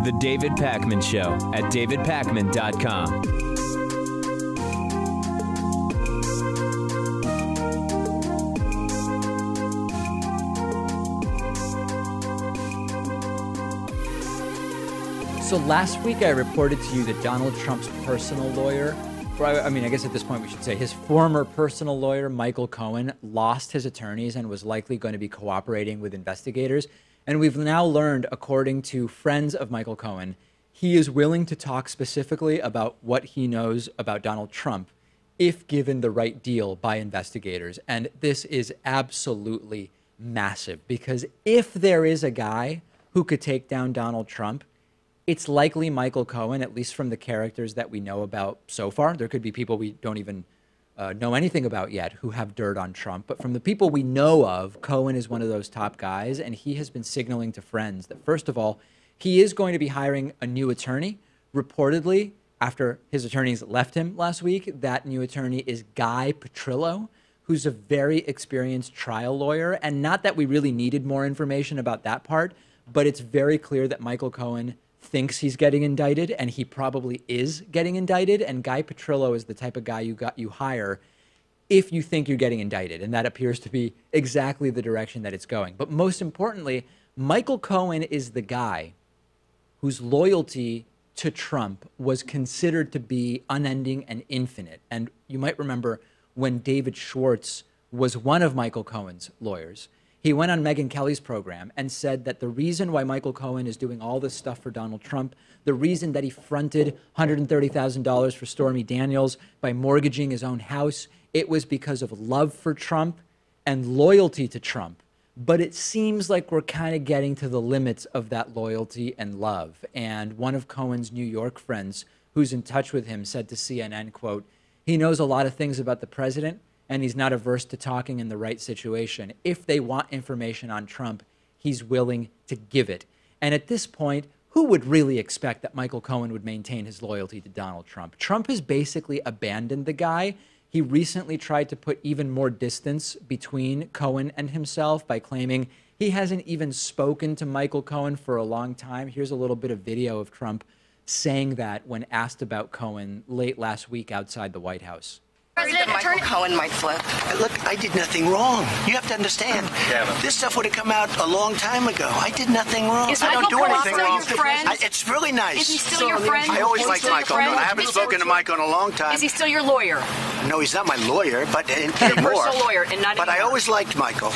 The David Pakman Show at davidpakman.com. So last week I reported to you that Donald Trump's personal lawyer, or I mean, I guess at this point we should say his former personal lawyer, Michael Cohen, lost his attorneys and was likely going to be cooperating with investigators. And we've now learned, according to friends of Michael Cohen, he is willing to talk specifically about what he knows about Donald Trump if given the right deal by investigators. And this is absolutely massive, because if there is a guy who could take down Donald Trump, it's likely Michael Cohen, at least from the characters that we know about so far. There could be people we don't even know anything about yet who have dirt on Trump. But from the people we know of, Cohen is one of those top guys, and he has been signaling to friends that, first of all, he is going to be hiring a new attorney. Reportedly, after his attorneys left him last week, that new attorney is Guy Petrillo, who's a very experienced trial lawyer. And not that we really needed more information about that part, but it's very clear that Michael Cohen thinks he's getting indicted, and he probably is getting indicted. And Guy Petrillo is the type of guy you hire if you think you're getting indicted. And that appears to be exactly the direction that it's going. But most importantly, Michael Cohen is the guy whose loyalty to Trump was considered to be unending and infinite. And you might remember when David Schwartz was one of Michael Cohen's lawyers, he went on Megyn Kelly's program and said that the reason why Michael Cohen is doing all this stuff for Donald Trump, the reason that he fronted $130,000 for Stormy Daniels by mortgaging his own house, it was because of love for Trump and loyalty to Trump. But it seems like we're kind of getting to the limits of that loyalty and love. And one of Cohen's New York friends who's in touch with him said to CNN, quote, "He knows a lot of things about the president, and he's not averse to talking in the right situation. If they want information on Trump, he's willing to give it." And at this point, who would really expect that Michael Cohen would maintain his loyalty to Donald Trump? Trump has basically abandoned the guy. He recently tried to put even more distance between Cohen and himself by claiming he hasn't even spoken to Michael Cohen for a long time. Here's a little bit of video of Trump saying that when asked about Cohen late last week outside the White House. President Michael Cohen might flip. Look, I did nothing wrong. You have to understand. This stuff would have come out a long time ago. I did nothing wrong. Is I don't Michael do Cohen anything still wrong. your friend? It's really nice. Is he still your friend? I always liked Still your Michael. friend? I haven't spoken to Michael in a long time. Is he still your lawyer? No, he's not my lawyer, but Your anymore. personal lawyer, and not But I anymore. always liked Michael.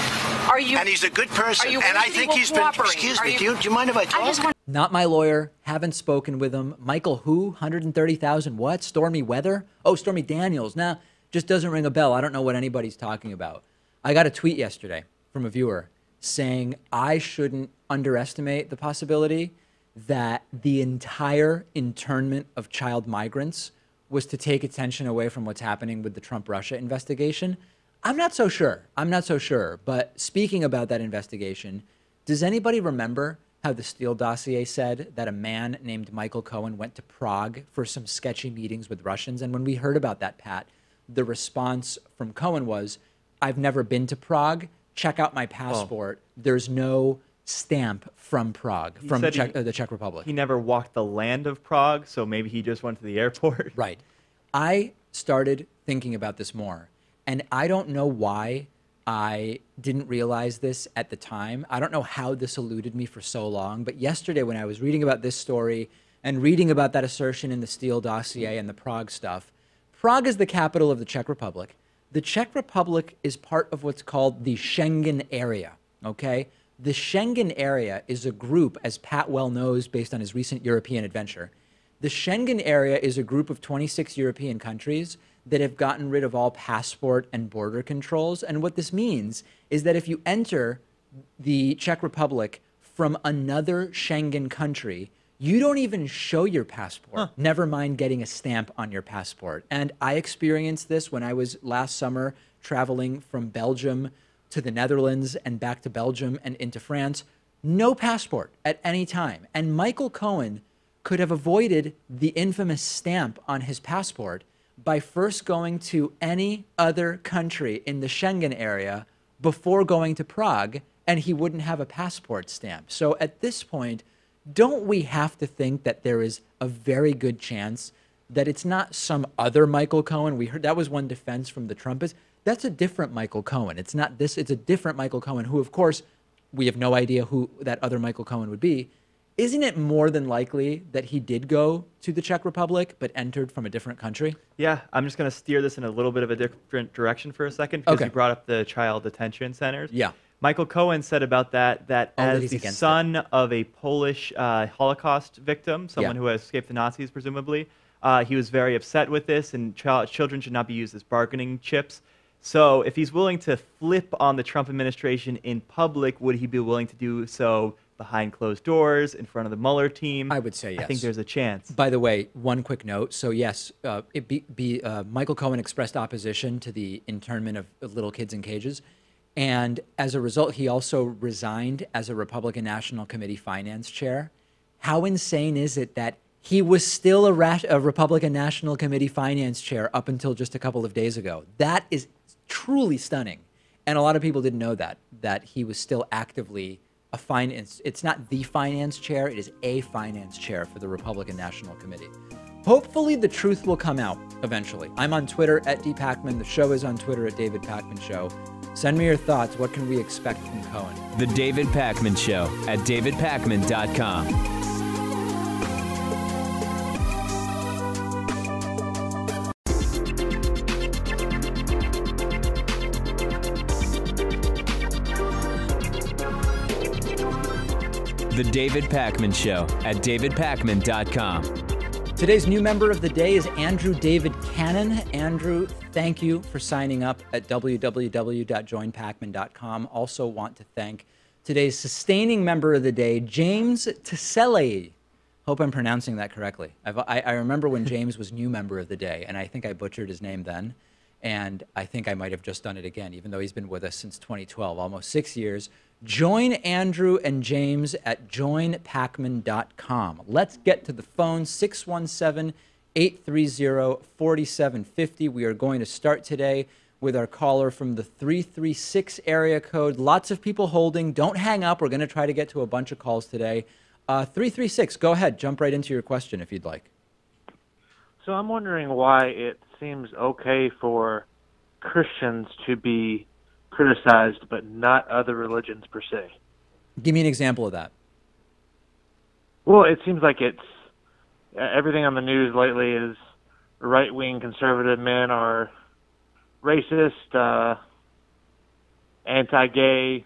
Are you? And he's a good person. Are you And I worried that think he he's will been. cooperate? Excuse Are me. you- Do you mind if I talk? I just want. Not my lawyer. Haven't spoken with him. Michael who? 130,000 what? Stormy Weather? Oh, Stormy Daniels. Nah, just doesn't ring a bell. I don't know what anybody's talking about. I got a tweet yesterday from a viewer saying I shouldn't underestimate the possibility that the entire internment of child migrants was to take attention away from what's happening with the Trump-Russia investigation. I'm not so sure. But speaking about that investigation, does anybody remember how the Steele dossier said that a man named Michael Cohen went to Prague for some sketchy meetings with Russians? And when we heard about that, Pat, the response from Cohen was, "I've never been to Prague. Check out my passport. There's no stamp from Prague, from the Czech Republic." He never walked the land of Prague, so maybe he just went to the airport. Right. I started thinking about this more, and I don't know why I didn't realize this at the time. I don't know how this eluded me for so long, but yesterday when I was reading about this story and reading about that assertion in the Steele dossier and the Prague stuff, Prague is the capital of the Czech Republic. The Czech Republic is part of what's called the Schengen area, okay? The Schengen area is a group, as Pat well knows based on his recent European adventure. The Schengen area is a group of 26 European countries that have gotten rid of all passport and border controls. And what this means is that if you enter the Czech Republic from another Schengen country, you don't even show your passport, never mind getting a stamp on your passport. And I experienced this when I was last summer traveling from Belgium to the Netherlands and back to Belgium and into France. No passport at any time. And Michael Cohen could have avoided the infamous stamp on his passport by first going to any other country in the Schengen area before going to Prague, and he wouldn't have a passport stamp. So at this point, don't we have to think that there is a very good chance that it's not some other Michael Cohen? We heard that was one defense from the Trumpists. That's a different Michael Cohen. It's not this. It's a different Michael Cohen who, of course, we have no idea who that other Michael Cohen would be. Isn't it more than likely that he did go to the Czech Republic but entered from a different country? Yeah, I'm just going to steer this in a little bit of a different direction for a second because Okay. you brought up the child detention centers. Yeah. Michael Cohen said about that that as he's the against son of a Polish Holocaust victim, someone Yeah. who has escaped the Nazis, presumably, he was very upset with this, and children should not be used as bargaining chips. So if he's willing to flip on the Trump administration in public, would he be willing to do so behind closed doors, in front of the Mueller team? I would say yes. I think there's a chance. By the way, one quick note. So yes, Michael Cohen expressed opposition to the internment of little kids in cages. And as a result, he also resigned as a Republican National Committee finance chair. How insane is it that he was still a Republican National Committee finance chair up until just a couple of days ago? That is truly stunning. And a lot of people didn't know that he was still actively a finance. It's not the finance chair. It is a finance chair for the Republican National Committee. Hopefully the truth will come out eventually. I'm on Twitter at @dpacman. The show is on Twitter at David Pacman Show. Send me your thoughts. What can we expect from Cohen? The David Pacman Show at davidpacman.com. The David Pacman Show at davidpacman.com. Today's new member of the day is Andrew David Cannon. Andrew, thank you for signing up at www.joinpacman.com. Also want to thank today's sustaining member of the day, James Tiseli. Hope I'm pronouncing that correctly. I remember when James was new member of the day, and I think I butchered his name then. And I think I might have just done it again, even though he's been with us since 2012, almost 6 years. Join Andrew and James at joinpacman.com. Let's get to the phone, 617-830-4750. We are going to start today with our caller from the 336 area code. Lots of people holding. Don't hang up. We're going to try to get to a bunch of calls today. 336, go ahead. Jump right into your question if you'd like. So I'm wondering why it seems okay for Christians to be criticized, but not other religions per se. Give me an example of that. Well, it seems like it's everything on the news lately is right-wing conservative men are racist, anti-gay,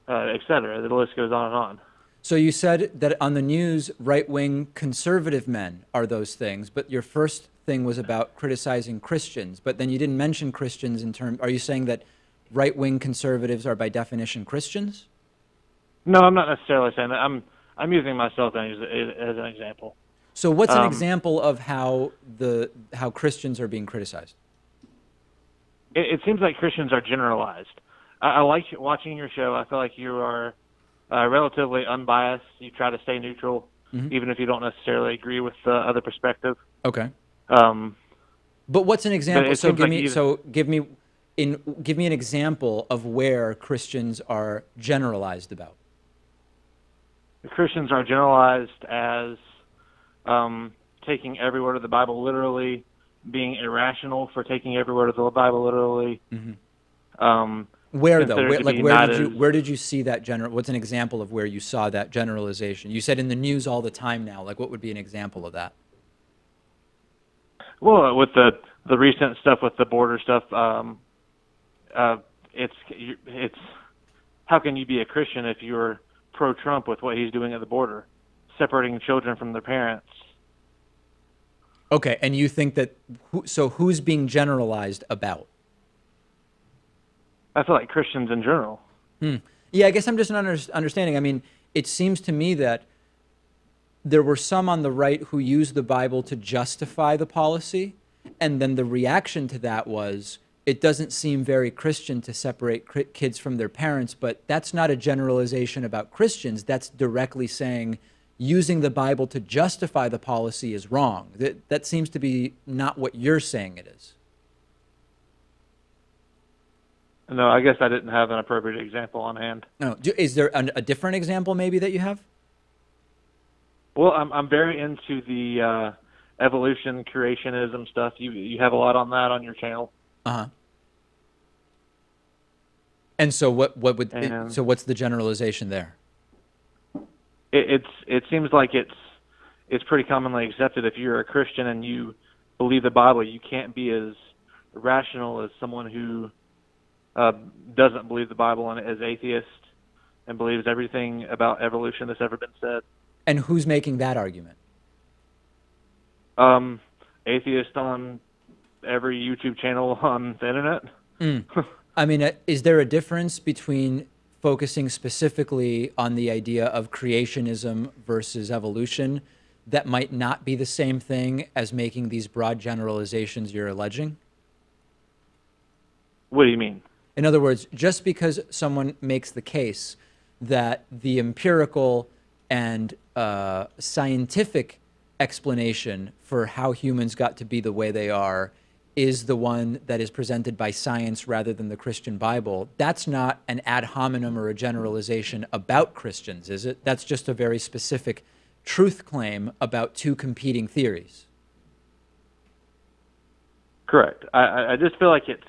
etc. The list goes on and on. So you said that on the news, right-wing conservative men are those things, but your first thing was about criticizing Christians, but then you didn't mention Christians in terms. Are you saying that right-wing conservatives are by definition Christians? No, I'm not necessarily saying that. I'm using myself as an example. So what's an example of how Christians are being criticized? It seems like Christians are generalized. I like watching your show. I feel like you are relatively unbiased. You try to stay neutral, even if you don't necessarily agree with the other perspective. Okay. But what's an example? So give me an example of where Christians are generalized about. Christians are generalized as taking every word of the Bible literally, being irrational for taking every word of the Bible literally. Where though? Where did you see that What's an example of where you saw that generalization? You said in the news all the time now. Like, what would be an example of that? Well, with the recent stuff with the border stuff, it's how can you be a Christian if you're pro-Trump with what he's doing at the border, separating children from their parents? Okay, and you think that who's being generalized about? I feel like Christians in general. Yeah, I guess I'm just not understanding. I mean, it seems to me that there were some on the right who used the Bible to justify the policy, and then the reaction to that was, it doesn't seem very Christian to separate kids from their parents, but that's not a generalization about Christians. That's directly saying using the Bible to justify the policy is wrong. That seems to be not what you're saying it is. No, I guess I didn't have an appropriate example on hand. No, is there a different example maybe that you have? Well, I'm very into the evolution, creationism stuff. You have a lot on that on your channel. Uh-huh. And so what's the generalization there? It seems like it's pretty commonly accepted if you're a Christian and you believe the Bible, you can't be as rational as someone who doesn't believe the Bible and is atheist and believes everything about evolution that's ever been said. And who's making that argument? Atheist on every YouTube channel on the internet. I mean, is there a difference between focusing specifically on the idea of creationism versus evolution that might not be the same thing as making these broad generalizations you're alleging? What do you mean? In other words, just because someone makes the case that the empirical and scientific explanation for how humans got to be the way they are is the one that is presented by science rather than the Christian Bible, that's not an ad hominem or a generalization about Christians, is it? That's just a very specific truth claim about two competing theories. Correct. I just feel like it's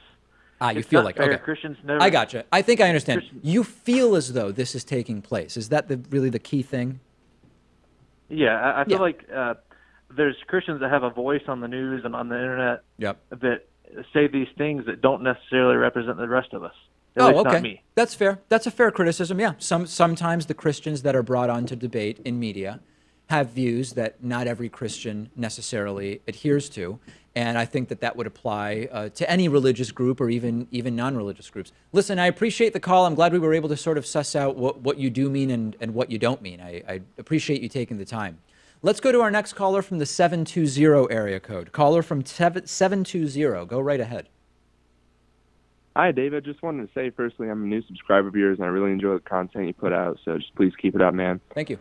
you feel like, fair. okay. Christians never. I gotcha. I think I understand. You feel as though this is taking place. Is that really the key thing? Yeah, I feel like there's Christians that have a voice on the news and on the internet that say these things that don't necessarily represent the rest of us. At least not me. That's fair. That's a fair criticism, yeah. Sometimes the Christians that are brought on to debate in media have views that not every Christian necessarily adheres to, and I think that would apply to any religious group or even non-religious groups. Listen, I appreciate the call. I'm glad we were able to sort of suss out what you do mean and what you don't mean. I appreciate you taking the time. Let's go to our next caller from the 720 area code. Caller from 720. Go right ahead. Hi, David. Just wanted to say, firstly, I'm a new subscriber of yours, and I really enjoy the content you put out, so just please keep it up, man. Thank you.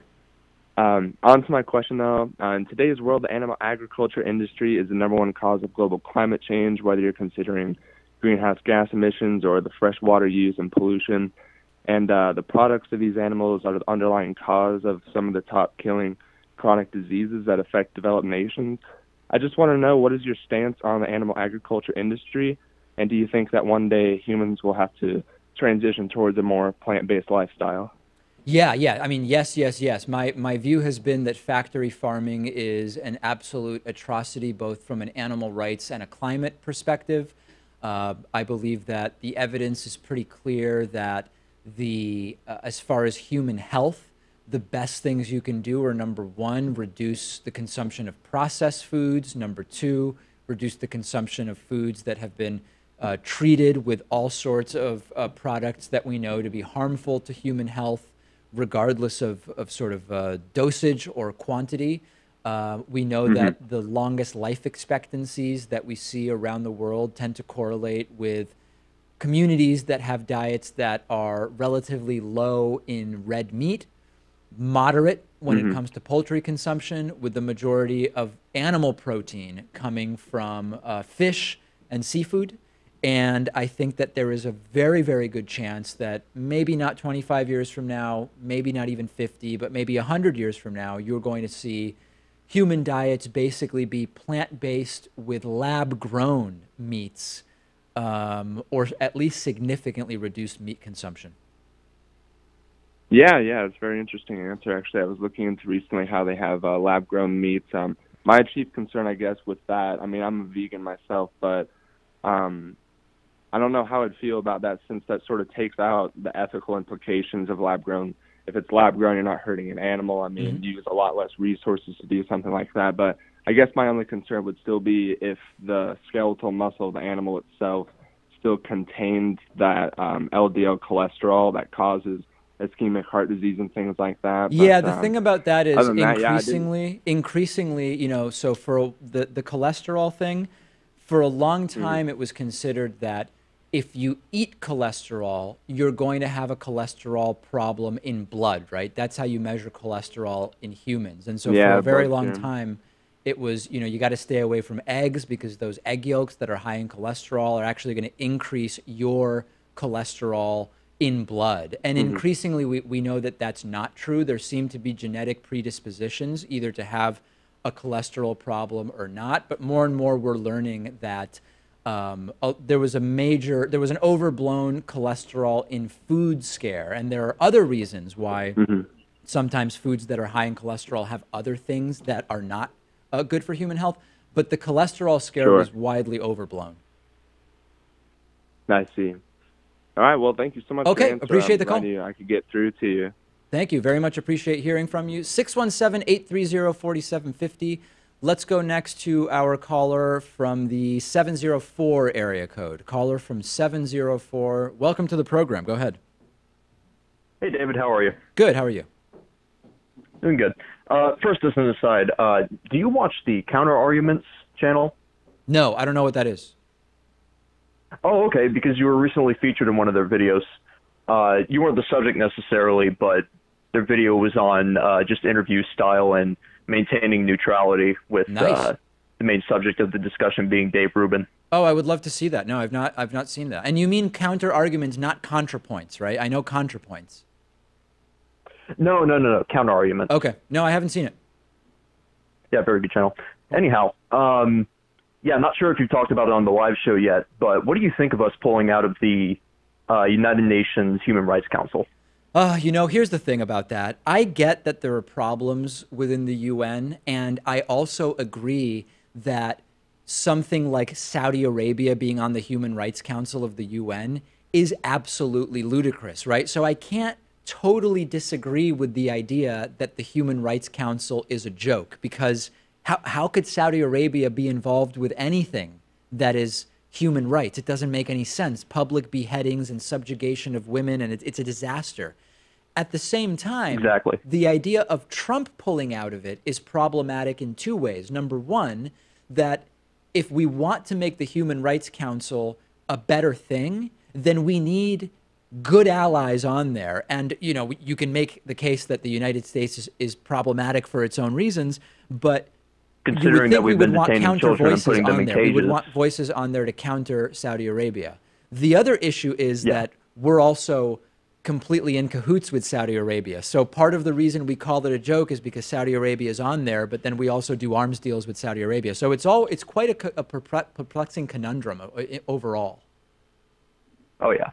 On to my question, though. In today's world, the animal agriculture industry is the #1 cause of global climate change, whether you're considering greenhouse gas emissions or the freshwater use and pollution. And the products of these animals are the underlying cause of some of the top killing chronic diseases that affect developed nations. I just want to know, what is your stance on the animal agriculture industry, and do you think that one day humans will have to transition towards a more plant-based lifestyle? Yeah. I mean, yes. My view has been that factory farming is an absolute atrocity, both from an animal rights and a climate perspective. I believe that the evidence is pretty clear that as far as human health, the best things you can do are, #1, reduce the consumption of processed foods. #2, reduce the consumption of foods that have been treated with all sorts of products that we know to be harmful to human health, regardless of sort of dosage or quantity. We know that the longest life expectancies that we see around the world tend to correlate with communities that have diets that are relatively low in red meat, moderate when it comes to poultry consumption, with the majority of animal protein coming from fish and seafood. And I think that there is a very, very good chance that maybe not 25 years from now, maybe not even 50, but maybe 100 years from now, you're going to see human diets basically be plant-based with lab-grown meats, or at least significantly reduced meat consumption. Yeah, it's a very interesting answer. Actually, I was looking into recently how they have lab-grown meats. My chief concern, I guess, with that, I mean, I'm a vegan myself, but I don't know how I'd feel about that, since that sort of takes out the ethical implications of lab-grown. If it's lab-grown, you're not hurting an animal. I mean, you use a lot less resources to do something like that. But I guess my only concern would still be if the skeletal muscle of the animal itself still contained that LDL cholesterol that causes ischemic heart disease and things like that. Yeah, but, the thing about that is increasingly, so for the cholesterol thing, for a long time it was considered that if you eat cholesterol, you're going to have a cholesterol problem in blood, right? That's how you measure cholesterol in humans. And so for a very long time, it was, you got to stay away from eggs because those egg yolks that are high in cholesterol are actually going to increase your cholesterol in blood. And increasingly, we know that that's not true. There seem to be genetic predispositions either to have a cholesterol problem or not. But more and more, we're learning that there was an overblown cholesterol in food scare. And there are other reasons why sometimes foods that are high in cholesterol have other things that are not good for human health. But the cholesterol scare was widely overblown. I see. All right. Well, thank you so much. Okay. For the answer. Appreciate the call. I could get through to you. Thank you. Very much appreciate hearing from you. 617-830-4750. Let's go next to our caller from the 704 area code. Caller from 704. Welcome to the program. Go ahead. Hey, David. How are you? Good. How are you? Doing good. First, as an aside, do you watch the Counter Arguments channel? No, I don't know what that is. Oh, okay, because you were recently featured in one of their videos. You weren't the subject necessarily, but their video was on just interview style and maintaining neutrality with the main subject of the discussion being Dave Rubin. Oh, I would love to see that. No, I've not seen that. And you mean counter arguments, not contrapoints, right? I know contrapoints. No. Counter Arguments. Okay. No, I haven't seen it. Yeah, very good channel. Anyhow, yeah, I'm not sure if you've talked about it on the live show yet, but what do you think of us pulling out of the United Nations Human Rights Council? Here's the thing about that. I get that there are problems within the UN, and I also agree that something like Saudi Arabia being on the Human Rights Council of the UN is absolutely ludicrous, right? So I can't totally disagree with the idea that the Human Rights Council is a joke, because how could Saudi Arabia be involved with anything that is human rights? It doesn't make any sense. Public beheadings and subjugation of women, and it's a disaster. At the same time, the idea of Trump pulling out of it is problematic in two ways. Number one, that if we want to make the Human Rights Council a better thing, then we need good allies on there. And, you can make the case that the United States is problematic for its own reasons, but considering that we've been detaining children and putting them in cages. We would want voices on there to counter Saudi Arabia. The other issue is that we're also completely in cahoots with Saudi Arabia. So part of the reason we call it a joke is because Saudi Arabia is on there, but then we also do arms deals with Saudi Arabia. So it's quite a perplexing conundrum overall. Oh, yeah.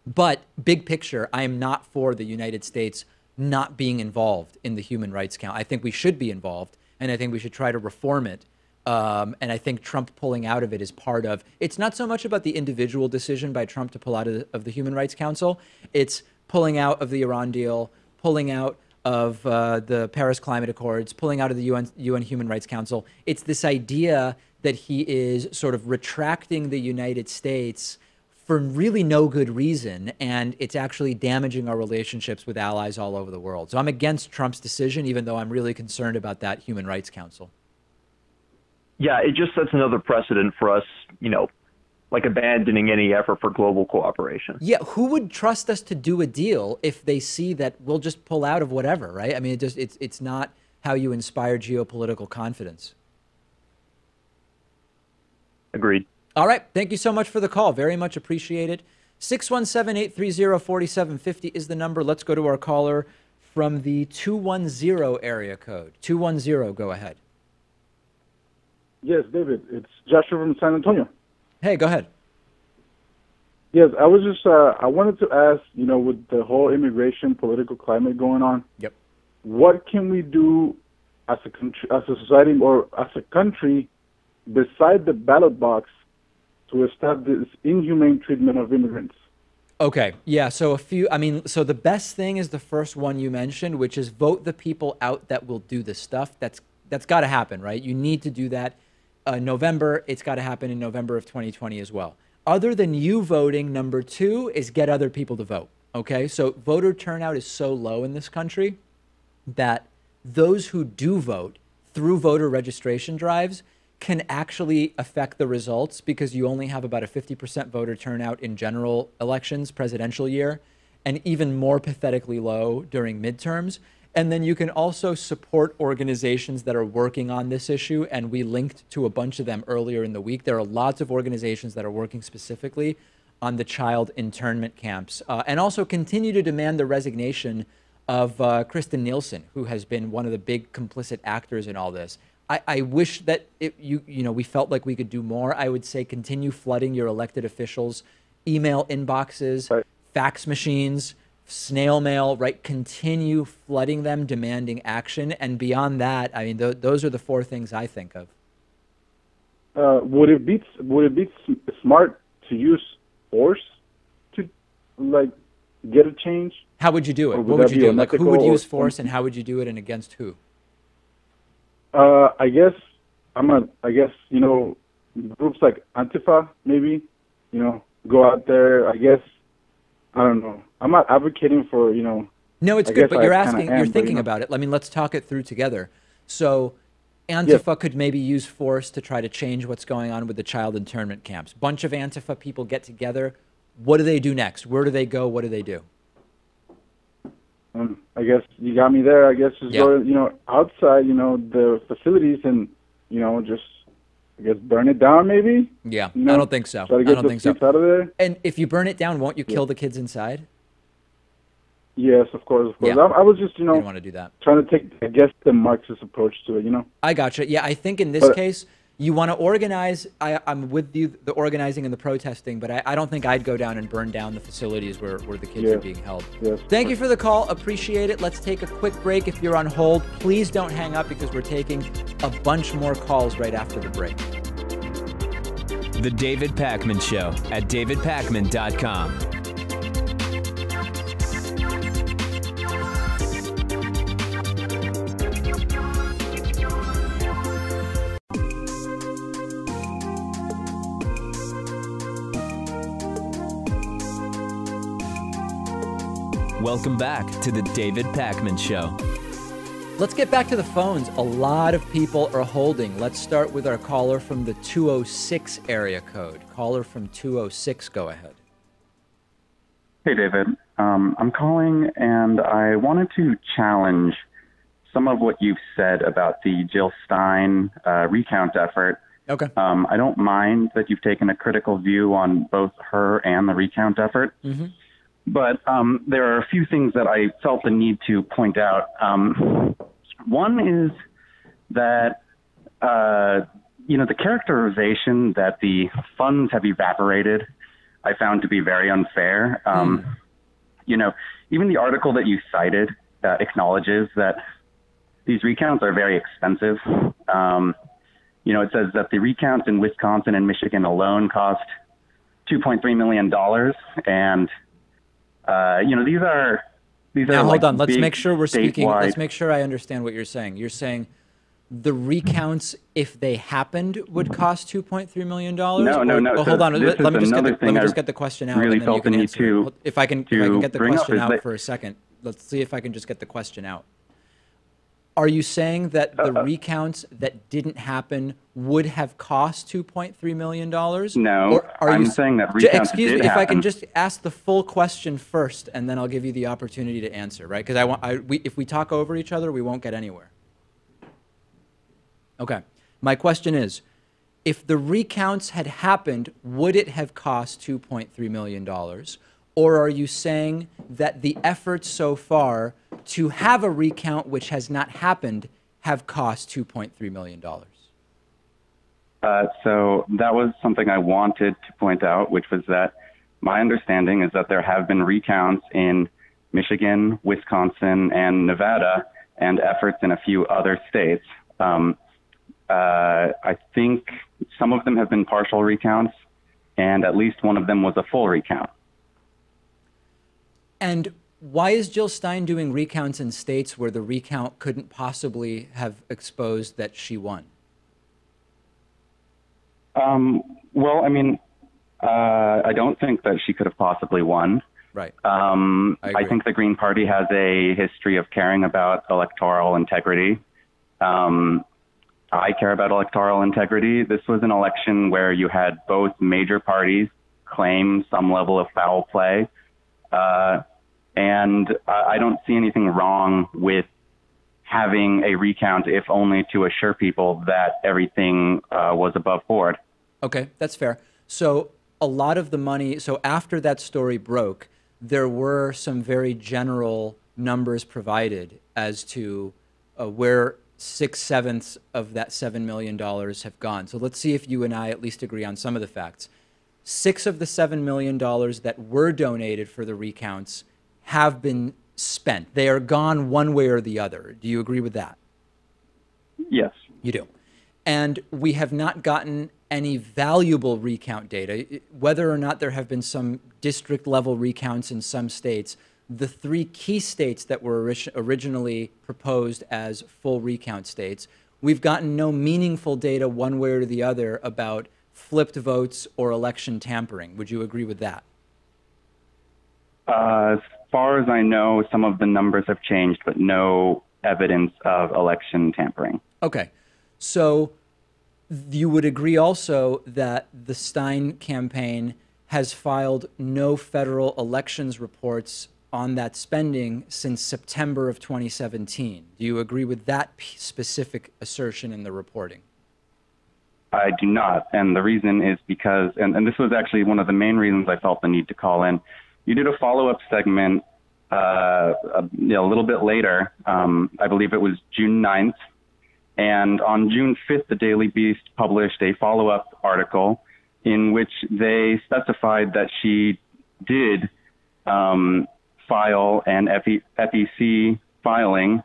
But big picture, I am not for the United States not being involved in the Human Rights Council. I think we should be involved, and I think we should try to reform it. And I think Trump pulling out of it is part of, it's not so much about the individual decision by Trump to pull out of the Human Rights Council. It's pulling out of the Iran deal, pulling out of the Paris Climate Accords, pulling out of the UN Human Rights Council. It's this idea that he is sort of retracting the United States for really no good reason, and it's actually damaging our relationships with allies all over the world. So I'm against Trump's decision, even though I'm really concerned about that Human Rights Council. Yeah, it just sets another precedent for us, like abandoning any effort for global cooperation. Yeah, who would trust us to do a deal if they see that we'll just pull out of whatever, right? I mean, it's not how you inspire geopolitical confidence. Agreed. All right. Thank you so much for the call. Very much appreciated. 617-830-4750 is the number. Let's go to our caller from the 210 area code. 210, go ahead. Yes, David. It's Joshua from San Antonio. Hey, go ahead. Yes, I was just, I wanted to ask, with the whole immigration political climate going on, what can we do as a country, as a society, or as a country, beside the ballot box, to establish this inhumane treatment of immigrants? Okay, yeah, so so the best thing is the first one you mentioned, which is vote the people out that will do this stuff. That's got to happen, right? You need to do that. November, it's got to happen in November of 2020 as well. Other than you voting, number two is get other people to vote, okay? So voter turnout is so low in this country that those who do vote through voter registration drives can actually affect the results because you only have about a 50% voter turnout in general elections, presidential year, and even more pathetically low during midterms. And then you can also support organizations that are working on this issue. And we linked to a bunch of them earlier in the week. There are lots of organizations that are working specifically on the child internment camps, and also continue to demand the resignation of Kristen Nielsen, who has been one of the big complicit actors in all this. I wish that we felt like we could do more. I would say continue flooding your elected officials' email inboxes, right, fax machines, snail mail, right? Continue flooding them, demanding action. And beyond that, I mean, those are the four things I think of. Would it be smart to use force to, like, get a change? How would you do it? What would you do? Like, who would use force, and how would you do it, and against who? I guess groups like Antifa, maybe, go out there. I guess, I don't know. I'm not advocating for, No, it's good, but you're thinking about it. I mean, let's talk it through together. So Antifa could maybe use force to try to change what's going on with the child internment camps. Bunch of Antifa people get together. What do they do next? Where do they go? What do they do? I guess you got me there. I guess just go, outside, the facilities and, just, I guess, burn it down maybe? Yeah, I don't think so. Try to get the kids out of there. And if you burn it down, won't you kill the kids inside? Yes, of course. Yeah. I was just, didn't want to do that. Trying to take, I guess, the Marxist approach to it, I gotcha. Yeah, I think in this case, you want to organize. I'm with you, the organizing and the protesting, but I don't think I'd go down and burn down the facilities where the kids are being held. Yes. Thank you for the call. Appreciate it. Let's take a quick break. If you're on hold, please don't hang up because we're taking a bunch more calls right after the break. The David Pakman Show at davidpakman.com. Welcome back to the David Pakman Show. Let's get back to the phones. A lot of people are holding. Let's start with our caller from the 206 area code. Caller from 206, go ahead. Hey, David. I'm calling, and I wanted to challenge some of what you've said about the Jill Stein recount effort. Okay. I don't mind that you've taken a critical view on both her and the recount effort. Mm-hmm. But there are a few things that I felt the need to point out. One is that, the characterization that the funds have evaporated, I found to be very unfair. Even the article that you cited acknowledges that these recounts are very expensive. It says that the recounts in Wisconsin and Michigan alone cost $2.3 million. And these are now, hold like on. Let's make sure we're speaking. Statewide. Let's make sure I understand what you're saying. You're saying the recounts, if they happened, would cost $2.3 million? No. Oh, hold on. Let me just get the question out, really and then you can answer it. If I can get the question out for a second. Let's see if I can just get the question out. Are you saying that the recounts that didn't happen would have cost $2.3 million? No, I'm saying that recounts excuse me, did if happen. I can just ask the full question first, and then I'll give you the opportunity to answer, right? Because if we talk over each other, we won't get anywhere. Okay. My question is, if the recounts had happened, would it have cost $2.3 million? Or are you saying that the efforts so far to have a recount which has not happened have cost $2.3 million? So that was something I wanted to point out, which was that my understanding is that there have been recounts in Michigan, Wisconsin, and Nevada, and efforts in a few other states. I think some of them have been partial recounts, and at least one of them was a full recount. And why is Jill Stein doing recounts in states where the recount couldn't possibly have exposed that she won? Well, I mean, I don't think that she could have possibly won. Right. I think the Green Party has a history of caring about electoral integrity. I care about electoral integrity. This was an election where you had both major parties claim some level of foul play. And I don't see anything wrong with having a recount, if only to assure people that everything was above board. Okay, that's fair. So a lot of the money, so after that story broke, there were some very general numbers provided as to where 6/7 of that $7 million have gone. So let's see if you and I at least agree on some of the facts. 6 of the $7 million that were donated for the recounts have been spent. They are gone one way or the other. Do you agree with that? Yes. You do. And we have not gotten any valuable recount data. Whether or not there have been some district level recounts in some states, the 3 key states that were originally proposed as full recount states, we've gotten no meaningful data one way or the other about flipped votes or election tampering. Would you agree with that? As far as I know, some of the numbers have changed, but no evidence of election tampering. Okay. So you would agree also that the Stein campaign has filed no federal elections reports on that spending since September of 2017. Do you agree with that specific assertion in the reporting? I do not. And the reason is because, and this was actually one of the main reasons I felt the need to call in. You did a follow-up segment a little bit later. I believe it was June 9th. And on June 5th, the Daily Beast published a follow-up article in which they specified that she did file an FEC filing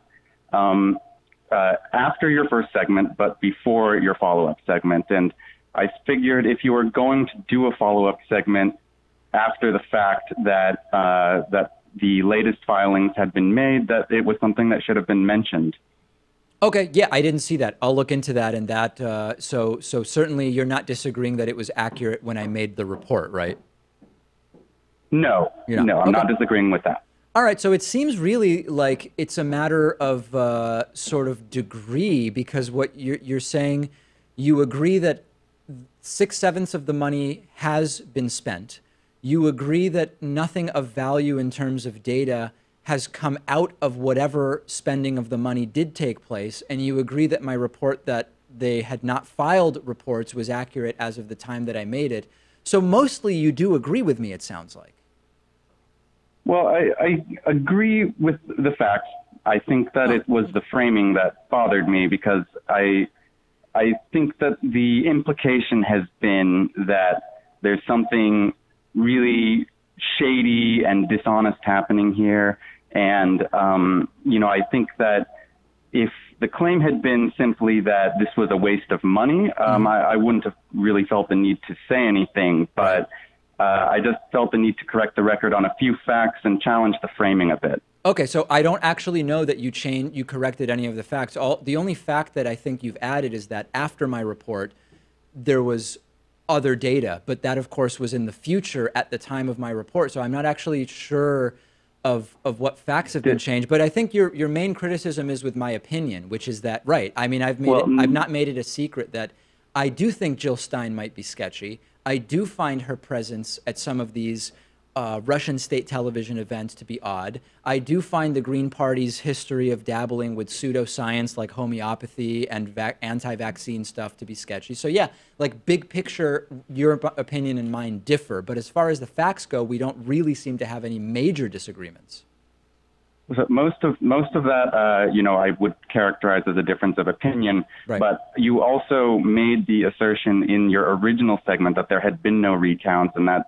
after your first segment, but before your follow-up segment. And I figured if you were going to do a follow-up segment after the fact that that the latest filings had been made, that it was something that should have been mentioned. Okay, yeah, I didn't see that. I'll look into that. And that, so certainly you're not disagreeing that it was accurate when I made the report, right? No, no, I'm not disagreeing with that. All right, so it seems really like it's a matter of sort of degree, because what you're saying, you agree that 6/7 of the money has been spent. You agree that nothing of value in terms of data has come out of whatever spending of the money did take place, and you agree that my report that they had not filed reports was accurate as of the time that I made it. So mostly you do agree with me, it sounds like. Well, I agree with the facts. I think that it was the framing that bothered me, because I think that the implication has been that there's something really shady and dishonest happening here. And, I think that if the claim had been simply that this was a waste of money, I wouldn't have really felt the need to say anything. But I just felt the need to correct the record on a few facts and challenge the framing a bit. Okay, so I don't actually know that you corrected any of the facts. The only fact that I think you've added is that after my report, there was other data, but that of course was in the future at the time of my report. So I'm not actually sure of what facts have been changed, but I think your main criticism is with my opinion, which is that, right, I mean, I've not made it a secret that I do think Jill Stein might be sketchy. I do find her presence at some of these Russian state television events to be odd. I do find the Green Party's history of dabbling with pseudoscience like homeopathy and anti-vaccine stuff to be sketchy. So yeah, like big picture, your opinion and mine differ. But as far as the facts go, we don't really seem to have any major disagreements. Most of that, I would characterize as a difference of opinion. Right. But you also made the assertion in your original segment that there had been no recounts, and that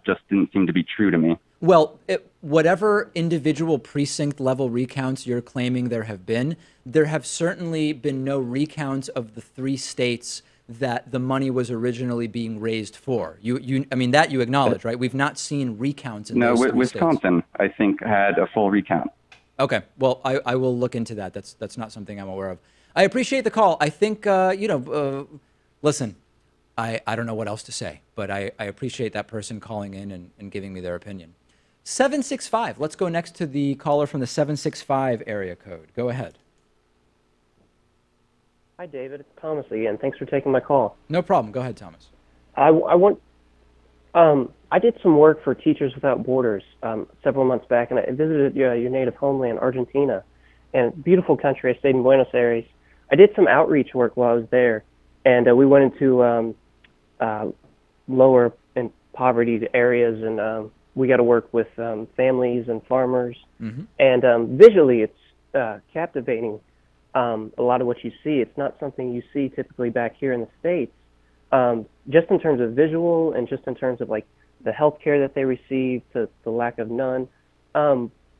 just didn't seem to be true to me. Well, whatever individual precinct level recounts you're claiming there have certainly been no recounts of the 3 states that the money was originally being raised for. I mean, that you acknowledge, right? We've not seen recounts in those 3 states. Wisconsin, I think, had a full recount. Okay, well, I will look into that. That's not something I'm aware of. I appreciate the call. I think, listen, I don't know what else to say, but I appreciate that person calling in and giving me their opinion. 765, let's go next to the caller from the 765 area code. Go ahead. Hi, David. It's Thomas again. Thanks for taking my call. No problem. Go ahead, Thomas. I did some work for Teachers Without Borders several months back, and I visited your native homeland, Argentina, and beautiful country. I stayed in Buenos Aires. I did some outreach work while I was there, and we went into lower and poverty areas, and we got to work with families and farmers. Mm-hmm. And visually, it's captivating. A lot of what you see, it's not something you see typically back here in the States. Just in terms of visual and just in terms of like the health care that they receive, to the lack of none.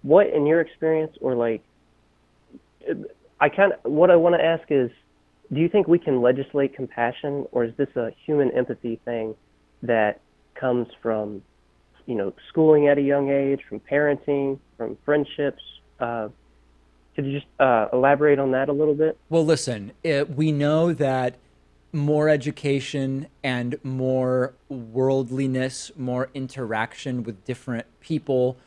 What, in your experience, or like, what I want to ask is, do you think we can legislate compassion, or is this a human empathy thing that comes from, schooling at a young age, from parenting, from friendships? Could you just elaborate on that a little bit? Well, listen, we know that more education and more worldliness, more interaction with different people,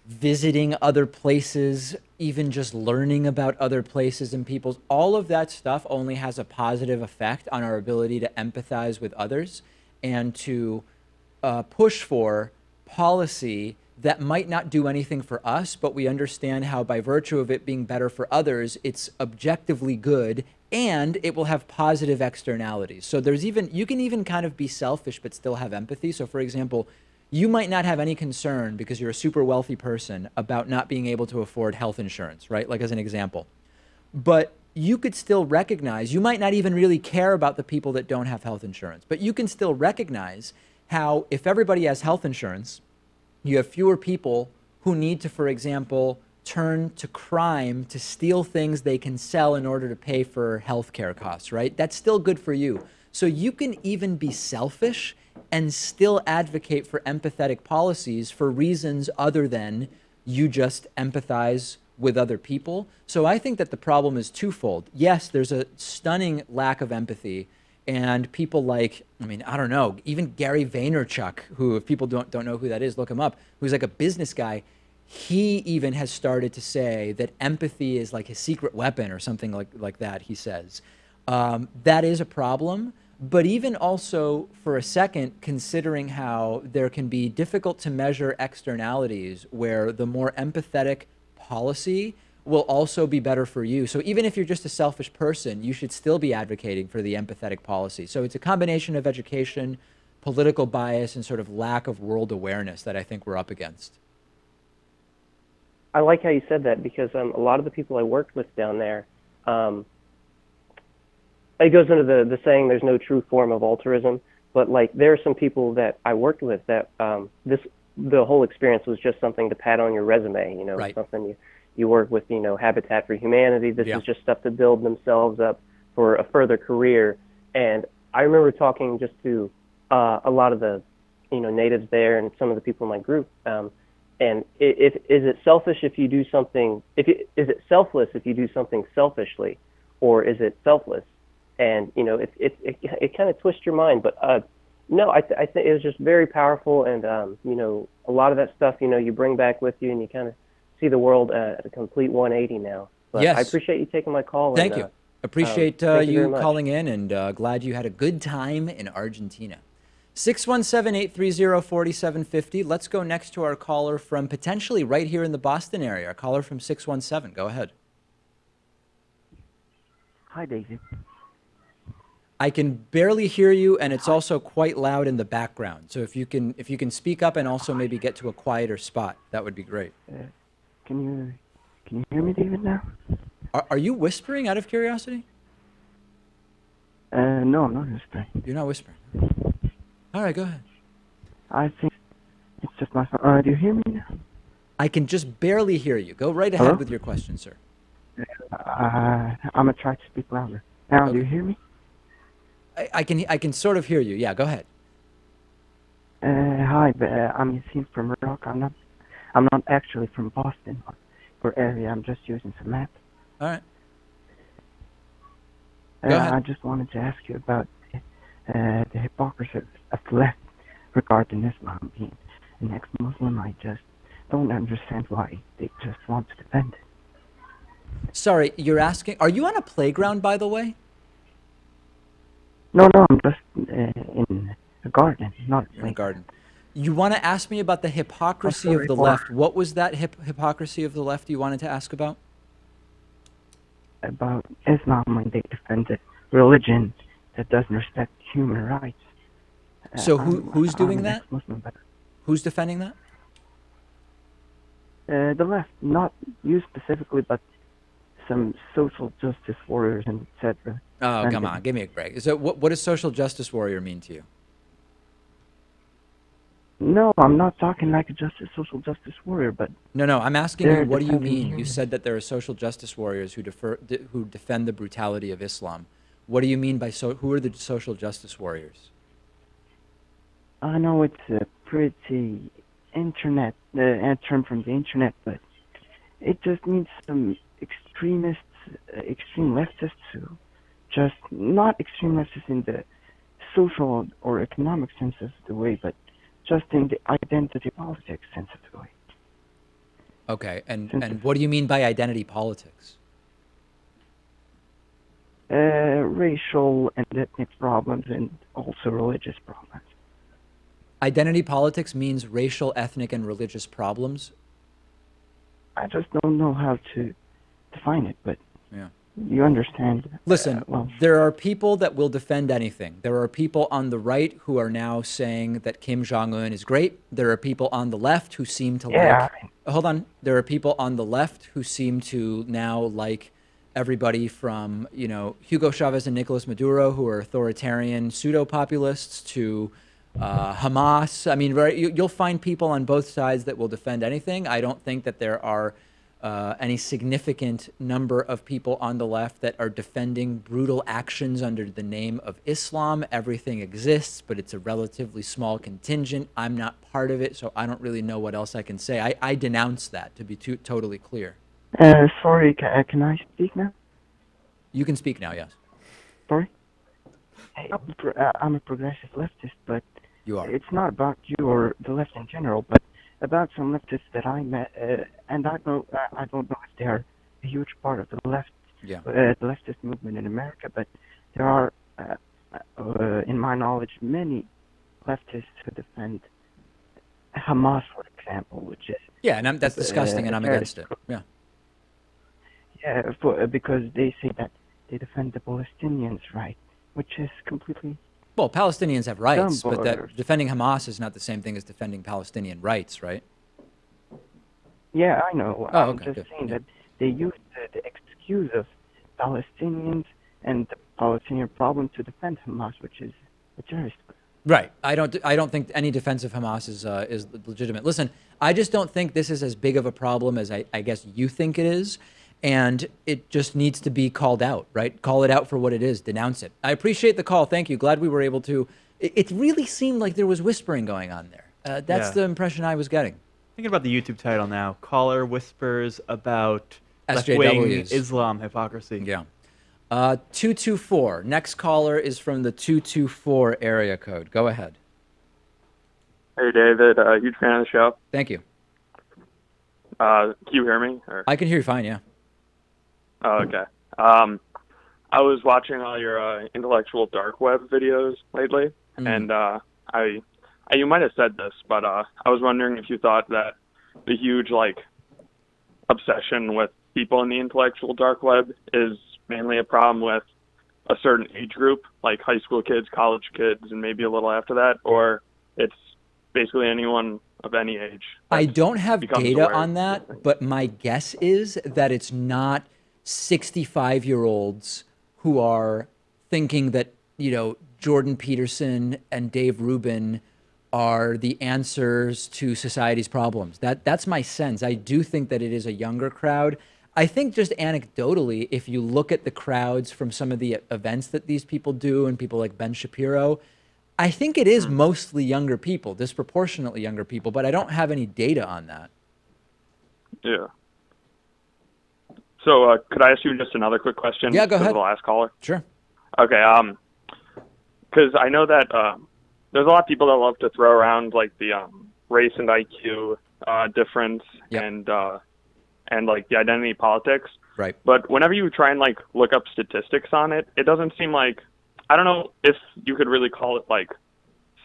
visiting other places, even just learning about other places and peoples, all of that stuff only has a positive effect on our ability to empathize with others and to push for policy that might not do anything for us, but we understand how by virtue of it being better for others, it's objectively good and it will have positive externalities. So you can even kind of be selfish but still have empathy. So for example, you might not have any concern because you're a super wealthy person about not being able to afford health insurance, right? Like as an example. But you could still recognize, you might not even really care about the people that don't have health insurance, but you can still recognize how if everybody has health insurance, you have fewer people who need to, for example, turn to crime to steal things they can sell in order to pay for healthcare costs, right? That's still good for you. So you can even be selfish and still advocate for empathetic policies for reasons other than you just empathize with other people. So I think that the problem is twofold. Yes, there's a stunning lack of empathy. And people like, I don't know, even Gary Vaynerchuk, who, if people don't know who that is, look him up, who's like a business guy. He even has started to say that empathy is like his secret weapon or something like that, he says. That is a problem. But even also, for a second, considering how there can be difficult to measure externalities where the more empathetic policy will also be better for you. So even if you're just a selfish person, you should still be advocating for the empathetic policy. So it's a combination of education, political bias, and sort of lack of world awareness that I think we're up against. I like how you said that because a lot of the people I worked with down there, it goes into the saying there's no true form of altruism, but like there are some people that I worked with that the whole experience was just something to pat on your resume, right. Something you work with, Habitat for Humanity. This is just stuff to build themselves up for a further career. And I remember talking just to a lot of the, natives there and some of the people in my group. And is it selfish if you do something? Is it selfless if you do something selfishly, or is it selfless? And it kind of twists your mind. But no, I think it was just very powerful. And a lot of that stuff, you bring back with you, and you kind of see the world at a complete 180 now. But yes. I appreciate you taking my call. Thank you. Appreciate you calling in, and glad you had a good time in Argentina. 617-830-4750. Let's go next to our caller from potentially right here in the Boston area. Our caller from 617. Go ahead. Hi, Daisy. I can barely hear you, and it's also quite loud in the background. So if you can speak up and also maybe get to a quieter spot, that would be great. Can you hear me, David, now? Are you whispering out of curiosity? No, I'm not whispering. You're not whispering. All right, go ahead. I think it's just my phone. Do you hear me now? I can just barely hear you. Go right ahead with your question, sir. I'm going to try to speak louder. Now, do you hear me? I can sort of hear you. Yeah, go ahead. Hi, I'm Yassine from Iraq. I'm not actually from Boston or area. I'm just using some maps. All right. Go ahead. I just wanted to ask you about the hypocrisy of the left regarding Islam being an ex-Muslim. I just don't understand why they just want to defend it. Sorry, you're asking, are you on a playground, by the way? No, I'm just in a garden, not in a garden. You want to ask me about the hypocrisy of the left. What was that hypocrisy of the left you wanted to ask about? About Islam when they defend a religion that doesn't respect human rights. So who's doing that? Muslim, who's defending that? The left, not you specifically, but some social justice warriors and etc. Oh, come on, give me a break. So what does social justice warrior mean to you? No, I'm not talking like a social justice warrior, but... No, I'm asking you, what do you mean? You said that there are social justice warriors who defend the brutality of Islam. What do you mean by who are the social justice warriors? I know it's a pretty internet, a term from the internet, but it just needs some extremists, extreme leftists who just, not extreme leftists in the social or economic sense of the way, but just in the identity politics sense of the way. Okay, and what do you mean by identity politics? Racial and ethnic problems and also religious problems. Identity politics means racial, ethnic, and religious problems? I just don't know how to define it, but yeah. You understand. Listen, there are people that will defend anything. There are people on the right who are now saying that Kim Jong-un is great. There are people on the left who seem to hold on. There are people on the left who seem to now like everybody from, Hugo Chavez and Nicolas Maduro, who are authoritarian pseudo-populists, to Hamas. I mean, you'll find people on both sides that will defend anything. I don't think that there are any significant number of people on the left that are defending brutal actions under the name of Islam. Everything exists, but it's a relatively small contingent. I'm not part of it, so I don't really know what else I can say. I denounce that, to be totally clear. Sorry, can I speak now? You can speak now, yes. Sorry? Hey, I'm a progressive leftist, but you are. It's not about you or the left in general, but about some leftists that I met, and I don't know if they are a huge part of the left, the leftist movement in America, but there are, in my knowledge, many leftists who defend Hamas, for example, which is... Yeah, and that's disgusting, and I'm against it. Yeah. Yeah, because they say that they defend the Palestinians' right, which is completely... Well, Palestinians have rights, but that defending Hamas is not the same thing as defending Palestinian rights, right? Yeah, I know. Oh, I'm just saying that they use the excuse of Palestinians and the Palestinian problem to defend Hamas, which is a terrorist group. Right. I don't think any defense of Hamas is legitimate. Listen, I just don't think this is as big of a problem as I guess you think it is. And it just needs to be called out, right? Call it out for what it is. Denounce it. I appreciate the call. Thank you. Glad we were able to. It really seemed like there was whispering going on there. That's the impression I was getting. Thinking about the YouTube title now. Caller whispers about left-wing Islam hypocrisy. Yeah. 224. Next caller is from the 224 area code. Go ahead. Hey, David. Huge fan of the show. Thank you. Can you hear me? Or? I can hear you fine, yeah. Oh, okay. I was watching all your intellectual dark web videos lately, and you might have said this, but I was wondering if you thought that the huge obsession with people in the intellectual dark web is mainly a problem with a certain age group, like high school kids, college kids, and maybe a little after that, or it's basically anyone of any age. I don't have data on that, but my guess is that it's not 65-year-olds who are thinking that, Jordan Peterson and Dave Rubin are the answers to society's problems. That's my sense. I do think that it is a younger crowd. I think just anecdotally, if you look at the crowds from some of the events that these people do and people like Ben Shapiro, I think it is mostly younger people, disproportionately younger people, but I don't have any data on that. Yeah. So could I ask you just another quick question? Yeah, go ahead. The last caller? Sure. Okay. Because I know that there's a lot of people that love to throw around the race and IQ difference and the identity politics. Right. But whenever you try and look up statistics on it, it doesn't seem like I don't know if you could really call it like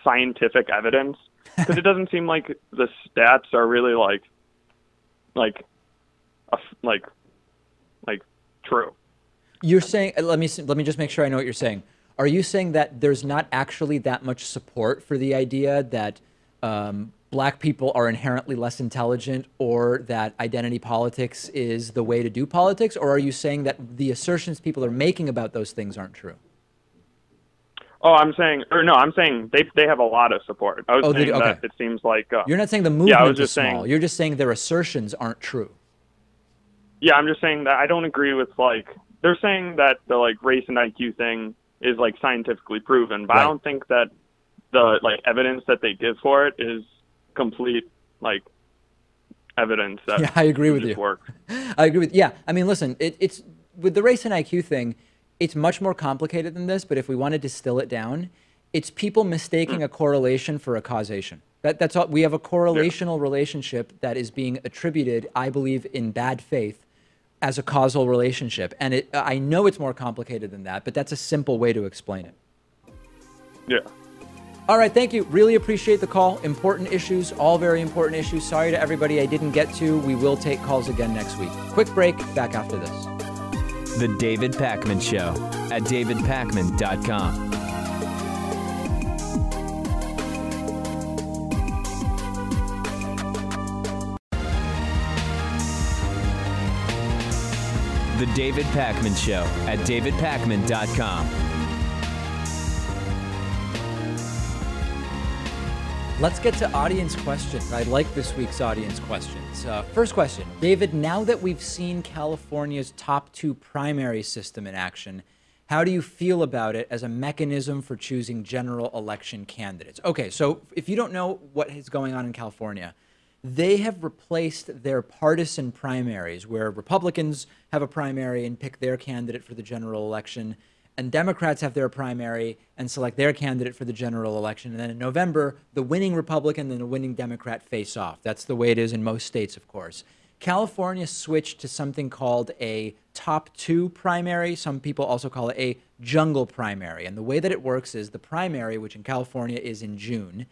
scientific evidence, because it doesn't seem like the stats are really like true. You're saying, let me just make sure I know what you're saying. Are you saying that there's not actually that much support for the idea that black people are inherently less intelligent, or that identity politics is the way to do politics? Or are you saying that the assertions people are making about those things aren't true? Oh, I'm saying they have a lot of support. I was saying that it seems like you're not saying the movement is small. You're just saying their assertions aren't true. Yeah, I'm just saying that I don't agree with they're saying that the race and IQ thing is scientifically proven, but I don't think that the evidence that they give for it is complete evidence that I agree with you. Work. I agree with I mean, listen, it's with the race and IQ thing, it's much more complicated than this, but if we want to distill it down, it's people mistaking a correlation for a causation. That's all. We have a correlational relationship that is being attributed, I believe, in bad faith as a causal relationship. And I know it's more complicated than that, but that's a simple way to explain it. Yeah. All right, thank you. Really appreciate the call. Important issues, all very important issues. Sorry to everybody I didn't get to. We will take calls again next week. Quick break, back after this. The David Pakman Show at davidpakman.com. The David Pakman Show at davidpakman.com. Let's get to audience questions. I like this week's audience questions. First question, David, now that we've seen California's top 2 primary system in action, how do you feel about it as a mechanism for choosing general election candidates? Okay, so if you don't know what is going on in California, they have replaced their partisan primaries, where Republicans have a primary and pick their candidate for the general election, and Democrats have their primary and select their candidate for the general election. And then in November, the winning Republican and the winning Democrat face off. That's the way it is in most states, of course. California switched to something called a top 2 primary. Some people also call it a jungle primary. And the way that it works is the primary, which in California is in June,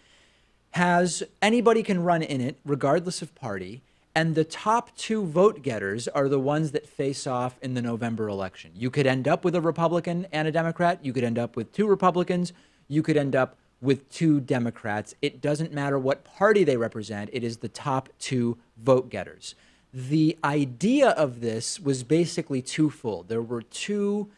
has anybody can run in it, regardless of party. And the top 2 vote getters are the ones that face off in the November election. You could end up with a Republican and a Democrat. You could end up with 2 Republicans. You could end up with 2 Democrats. It doesn't matter what party they represent. It is the top 2 vote getters. The idea of this was basically twofold. There were 2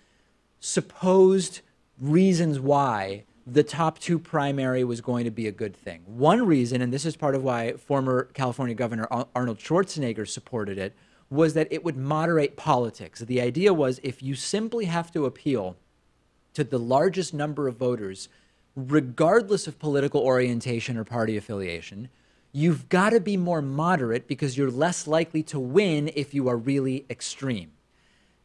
supposed reasons why the top 2 primary was going to be a good thing. One reason, and this is part of why former California Governor Arnold Schwarzenegger supported it, was that it would moderate politics. The idea was if you simply have to appeal to the largest number of voters, regardless of political orientation or party affiliation, you've got to be more moderate because you're less likely to win if you are really extreme.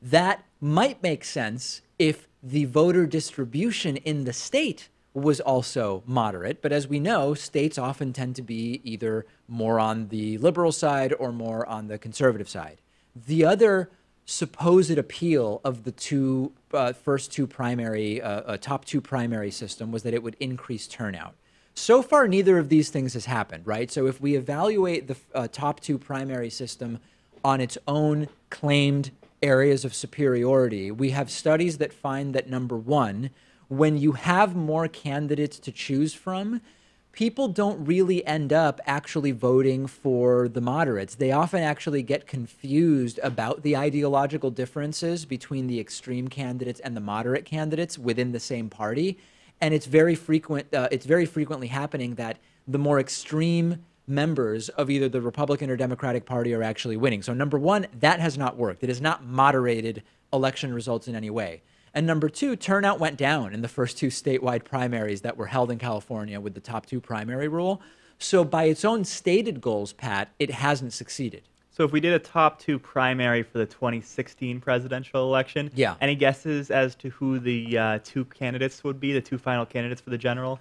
That might make sense if the voter distribution in the state was also moderate. But as we know, states often tend to be either more on the liberal side or more on the conservative side. The other supposed appeal of the first 2 primary, top 2 primary system was that it would increase turnout. So far, neither of these things has happened, right? So if we evaluate the top 2 primary system on its own claimed areas of superiority, we have studies that find that, number one, when you have more candidates to choose from, people don't really end up actually voting for the moderates. They often actually get confused about the ideological differences between the extreme candidates and the moderate candidates within the same party. And it's very frequently happening that the more extreme members of either the Republican or Democratic Party are actually winning. So number one, that has not worked. It has not moderated election results in any way. And number two, turnout went down in the first 2 statewide primaries that were held in California with the top 2 primary rule. So by its own stated goals, Pat, it hasn't succeeded. So if we did a top 2 primary for the 2016 presidential election, any guesses as to who the 2 candidates would be, the 2 final candidates for the general?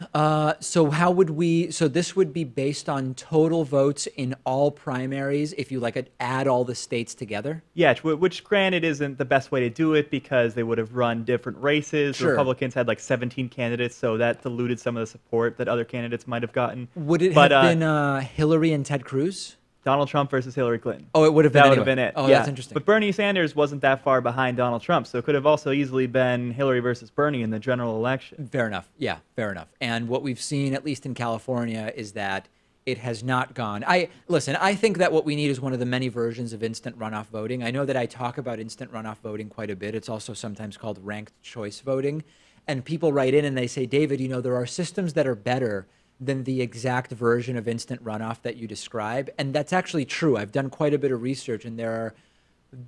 So how would we, so this would be based on total votes in all primaries if you add all the states together? Yeah, which granted isn't the best way to do it because they would have run different races. Sure. Republicans had 17 candidates, so that diluted some of the support that other candidates might have gotten. Would it have been Hillary and Ted Cruz? Donald Trump versus Hillary Clinton. Oh, it would have been That would anyway. have been it. Oh, yeah. that's interesting. But Bernie Sanders wasn't that far behind Donald Trump, so it could have also easily been Hillary versus Bernie in the general election. Fair enough. Yeah, fair enough. And what we've seen, at least in California, is that it has not gone. I think that what we need is one of the many versions of instant runoff voting. I know that I talk about instant runoff voting quite a bit. It's also sometimes called ranked choice voting. And people write in and they say, David, there are systems that are better than the exact version of instant runoff that you describe. And that's actually true. I've done quite a bit of research, and there are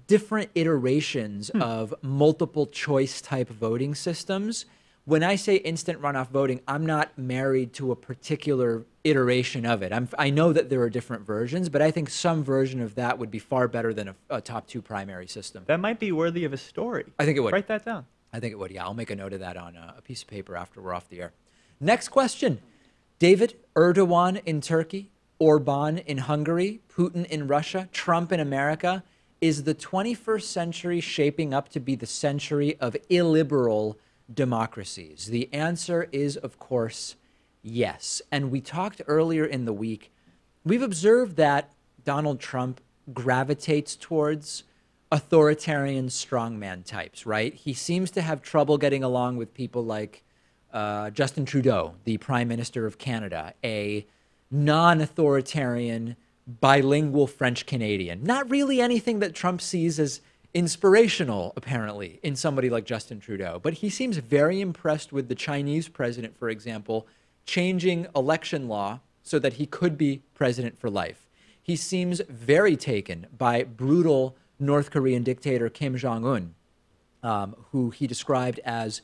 different iterations of multiple choice type voting systems. When I say instant runoff voting, I'm not married to a particular iteration of it. I know that there are different versions, but I think some version of that would be far better than a top 2 primary system. That might be worthy of a story. I think it would. Write that down. I think it would, yeah. I'll make a note of that on a piece of paper after we're off the air. Next question. David, Erdogan in Turkey, Orban in Hungary, Putin in Russia, Trump in America. Is the 21st century shaping up to be the century of illiberal democracies? The answer is, of course, yes. And we talked earlier in the week, we've observed that Donald Trump gravitates towards authoritarian strongman types, right? He seems to have trouble getting along with people like Justin Trudeau, the Prime Minister of Canada, a non-authoritarian, bilingual French-Canadian. Not really anything that Trump sees as inspirational, apparently, in somebody like Justin Trudeau. But he seems very impressed with the Chinese president, for example, changing election law so that he could be president for life. He seems very taken by brutal North Korean dictator Kim Jong-un, who he described as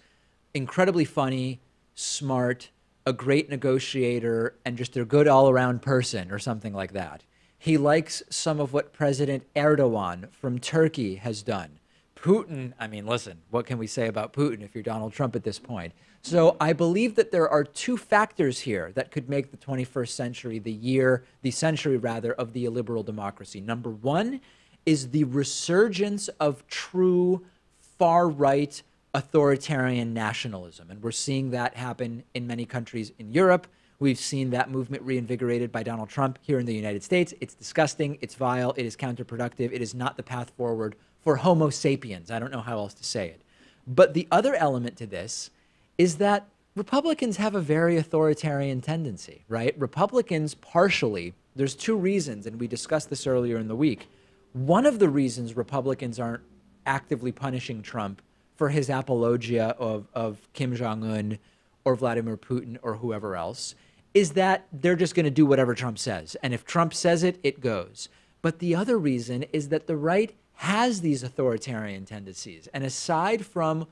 incredibly funny, smart, a great negotiator, and just a good all-around person or something like that. He likes some of what President Erdogan from Turkey has done. Putin, I mean, listen, what can we say about Putin if you're Donald Trump at this point? So I believe that there are 2 factors here that could make the 21st century the century of the illiberal democracy. Number 1 is the resurgence of true far-right authoritarian nationalism. And we're seeing that happen in many countries in Europe. We've seen that movement reinvigorated by Donald Trump here in the United States. It's disgusting. It's vile. It is counterproductive. It is not the path forward for Homo sapiens. I don't know how else to say it. But the other element to this is that Republicans have a very authoritarian tendency, right? Republicans partially, there's 2 reasons, and we discussed this earlier in the week. One of the reasons Republicans aren't actively punishing Trump for his apologia of Kim Jong-un or Vladimir Putin or whoever else is that they're just going to do whatever Trump says. And if Trump says it, it goes. But the other reason is that the right has these authoritarian tendencies. And aside from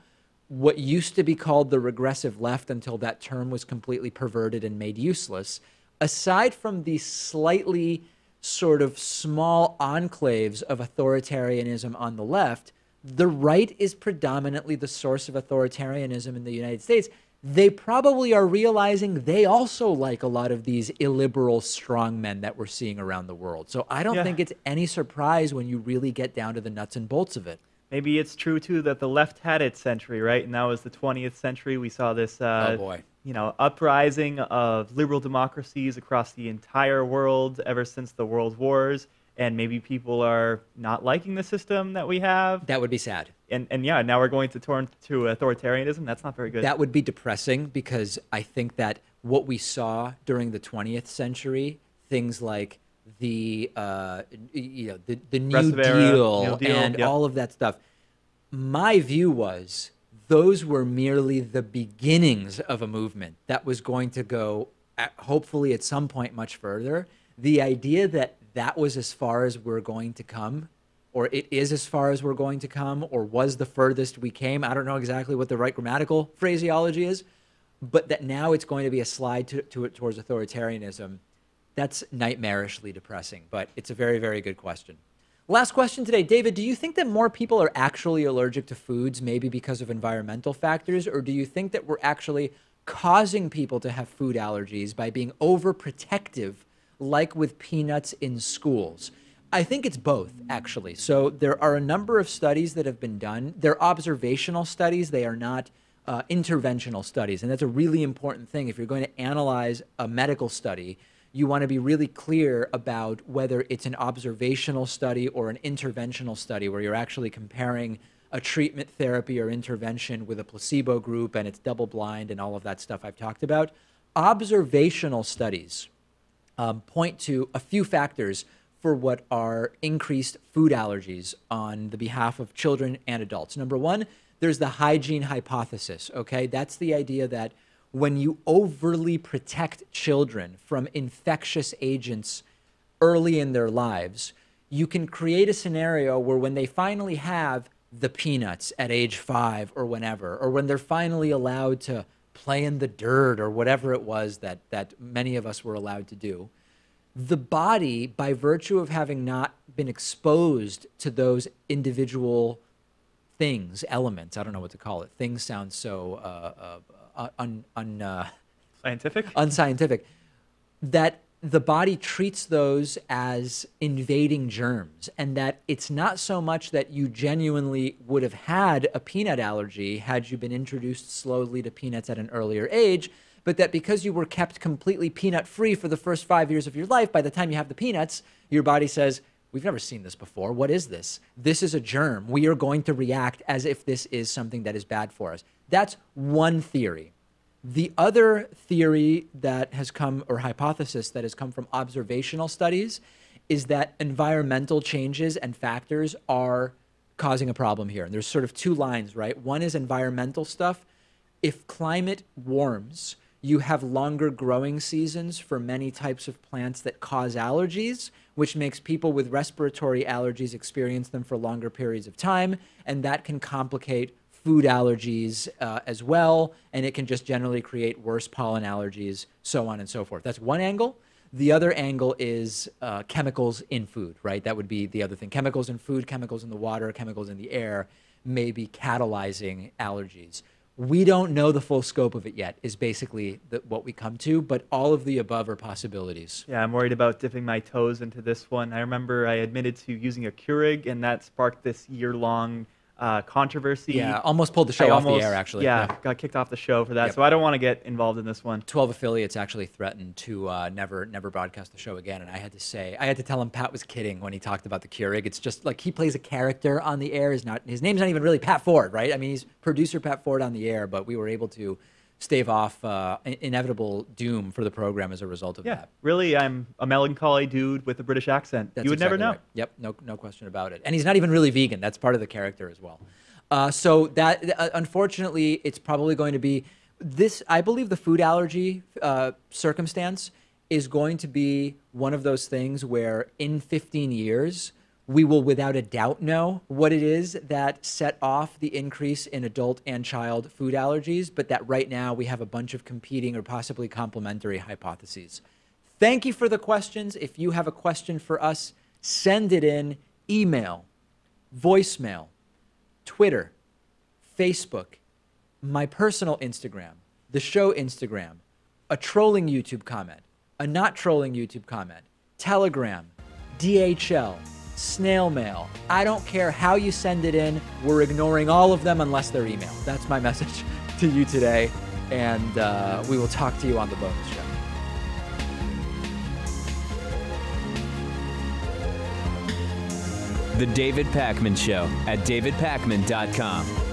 what used to be called the regressive left until that term was completely perverted and made useless, aside from these slightly sort of small enclaves of authoritarianism on the left, the right is predominantly the source of authoritarianism in the United States. They probably are realizing they also like a lot of these illiberal strongmen that we're seeing around the world. So I don't think it's any surprise when you really get down to the nuts and bolts of it. Maybe it's true, too, that the left had its century, right? And that was the 20th century. We saw this uprising of liberal democracies across the entire world ever since the World Wars. And maybe people are not liking the system that we have. That would be sad. And yeah, now we're going to turn to authoritarianism. That's not very good. That would be depressing because I think that what we saw during the 20th century, things like the New Deal and all of that stuff, my view was those were merely the beginnings of a movement that was going to go, hopefully at some point, much further. The idea that that was as far as we're going to come, or it is as far as we're going to come, or was the furthest we came. I don't know exactly what the right grammatical phraseology is, but that now it's going to be a slide towards authoritarianism. That's nightmarishly depressing, but it's a very, very good question. Last question today. David, do you think that more people are actually allergic to foods, maybe because of environmental factors, or do you think that we're actually causing people to have food allergies by being overprotective, like with peanuts in schools? I think it's both, actually. So there are a number of studies that have been done. They're observational studies. They are not interventional studies. And that's a really important thing. If you're going to analyze a medical study, you want to be really clear about whether it's an observational study or an interventional study where you're actually comparing a treatment, therapy, or intervention with a placebo group, and it's double blind and all of that stuff I've talked about. Observational studies point to a few factors for what are increased food allergies on the behalf of children and adults. Number one, there's the hygiene hypothesis, okay? That's the idea that when you overly protect children from infectious agents early in their lives, you can create a scenario where when they finally have the peanuts at age 5 or whenever, or when they're finally allowed to play in the dirt or whatever it was that many of us were allowed to do, the body, by virtue of having not been exposed to those individual things, elements, I don't know what to call it. Things sound so scientific? Unscientific. That the body treats those as invading germs, and that it's not so much that you genuinely would have had a peanut allergy had you been introduced slowly to peanuts at an earlier age, but that because you were kept completely peanut-free for the first 5 years of your life, by the time you have the peanuts, your body says, we've never seen this before. What is this? This is a germ. We are going to react as if this is something that is bad for us. That's one theory. The other theory that has come, or hypothesis that has come from observational studies, is that environmental changes and factors are causing a problem here. And there's sort of two lines, right? One is environmental stuff. If climate warms, you have longer growing seasons for many types of plants that cause allergies, which makes people with respiratory allergies experience them for longer periods of time, and that can complicate food allergies as well, and it can just generally create worse pollen allergies, so on and so forth. That's one angle. The other angle is chemicals in food, right? That would be the other thing. Chemicals in food, chemicals in the water, chemicals in the air may be catalyzing allergies. We don't know the full scope of it yet, is basically what we come to, but all of the above are possibilities. Yeah, I'm worried about dipping my toes into this one. I remember I admitted to using a Keurig, and that sparked this year-long controversy. Yeah, almost pulled the show off the air, actually. Yeah, got kicked off the show for that, so I don't want to get involved in this one. 12 affiliates actually threatened to never broadcast the show again, and I had to tell him Pat was kidding when he talked about the Keurig. It's just like he plays a character on the air. His name's not even really Pat Ford, right? I mean, he's producer Pat Ford on the air, but we were able to stave off inevitable doom for the program as a result of that. Really, I'm a melancholy dude with a British accent. You would never know. Right. Yep, no question about it. And he's not even really vegan. That's part of the character as well. So that, unfortunately, it's probably going to be this. I believe the food allergy circumstance is going to be one of those things where in 15 years, we will without a doubt know what it is that set off the increase in adult and child food allergies, but that right now we have a bunch of competing or possibly complementary hypotheses. Thank you for the questions. If you have a question for us, send it in email, voicemail, Twitter, Facebook, my personal Instagram, the show Instagram, a trolling YouTube comment, a not trolling YouTube comment, Telegram, DHL, snail mail. I don't care how you send it in. We're ignoring all of them unless they're email. That's my message to you today, and we will talk to you on the bonus show. The David Pakman Show at davidpakman.com.